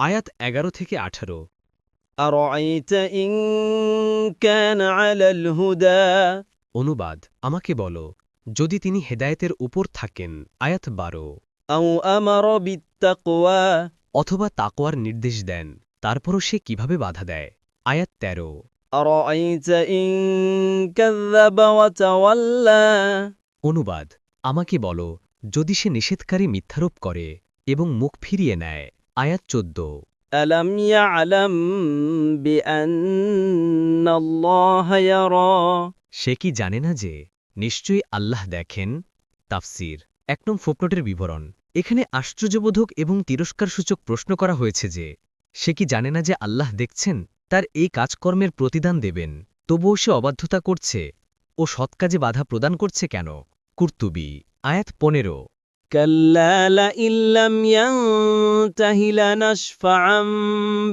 আয়াত 11-18। أرأيت إن كان على الهدى অনুবাদ, আমাকে বলো, যদি তিনি হেদায়েতের উপর থাকেন। আয়াত 12। أو أمر بالتقوى অথবা তাকওয়ার নির্দেশ দেন, তারপরও সে কিভাবে বাধা দেয়। আয়াত 13। أرأيت إن كذب وتولى অনুবাদ, আমাকে বলো, যদি সে নিষেধকারী মিথ্যারোপ করে এবং মুখ ফিরিয়ে নেয়। আয়াত 14। ألم يعلم بأن الله يرى সে কি জানে না যে নিশ্চয়ই আল্লাহ দেখেন। তাফসির। 1 নং ফুটনোটের বিবরণ। এখানে আশ্চর্যবোধক এবং তিরস্কারসূচক প্রশ্ন করা হয়েছে যে সে কি জানে না যে আল্লাহ দেখছেন, তার এই কাজকর্মের প্রতিদান দেবেন, তবুও সে অবাধ্যতা করছে ও সৎকাজে বাধা প্রদান করছে কেন। কুর্তুবী। আয়াত 15। كلا لئن لم ينته لنشفعا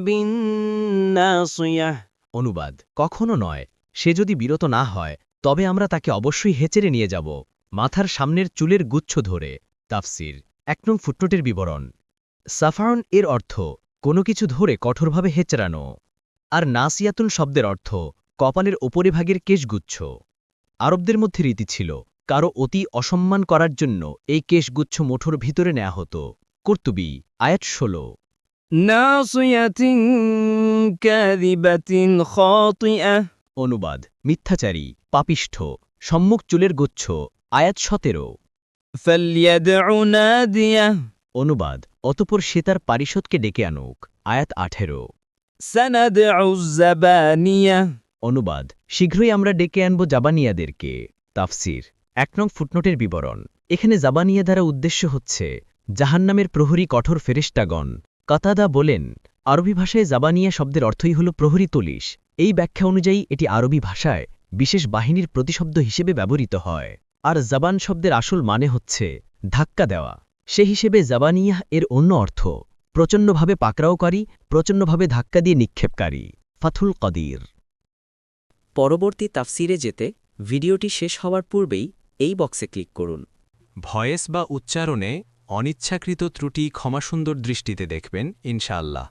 بالناصية অনুবাদ, কখনো নয়, সে যদি বিরত না হয় তবে আমরা তাকে অবশ্যই হেচেরে নিয়ে যাব, মাথার সামনের চুলের গুচ্ছ ধরে। তাফসির। 1 নং ফুটনোটের বিবরণ। সাফারন এর অর্থ কোনো কিছু ধরে কঠোরভাবে হেচড়ানো, আর নাসিয়াতুন শব্দের অর্থ কপালের ওপরিভাগের কেশগুচ্ছ। আরবদের মধ্যে রীতি ছিল কারো অতি অসম্মান করার জন্য এই কেশগুচ্ছ মুঠোর ভিতরে নেওয়া হতো। কুর্তুবী। আয়াত 16। ناصية كاذبة خاطئة অনুবাদ, মিথ্যাচারী, পাপিষ্ঠ, সম্মুখ চুলের গুচ্ছ। আয়াত 17। فليدع ناديه অনুবাদ, অতপর সে তার পারিষদকে ডেকে আনুক। আয়াত 18। سندع الزبانية অনুবাদ, শীঘ্রই আমরা ডেকে আনব জাবানিয়াদেরকে। তাফসির। 1 নং ফুটনোটের বিবরণ। এখানে জাবানিয়া দ্বারা উদ্দেশ্য হচ্ছে জাহান্নামের প্রহরী কঠোর ফেরেশতাগণ। কাতাদা বলেন, আরবি ভাষায় জাবানিয়া শব্দের অর্থই হল প্রহরী পুলিশ। এই ব্যাখ্যা অনুযায়ী এটি আরবি ভাষায় বিশেষ বাহিনীর প্রতিশব্দ হিসেবে ব্যবহৃত হয়, আর জাবান শব্দের আসল মানে হচ্ছে ধাক্কা দেওয়া। সে হিসেবে জাবানিয়াহ এর অন্য অর্থ প্রচণ্ডভাবে পাকড়াওকারী, প্রচণ্ডভাবে ধাক্কা দিয়ে নিক্ষেপকারী। ফাথুল কদির। পরবর্তী তাফসিরে যেতে ভিডিওটি শেষ হওয়ার পূর্বেই এই বক্সে ক্লিক করুন। ভয়েস বা উচ্চারণে অনিচ্ছাকৃত ত্রুটি ক্ষমাসুন্দর দৃষ্টিতে দেখবেন ইনশাআল্লাহ।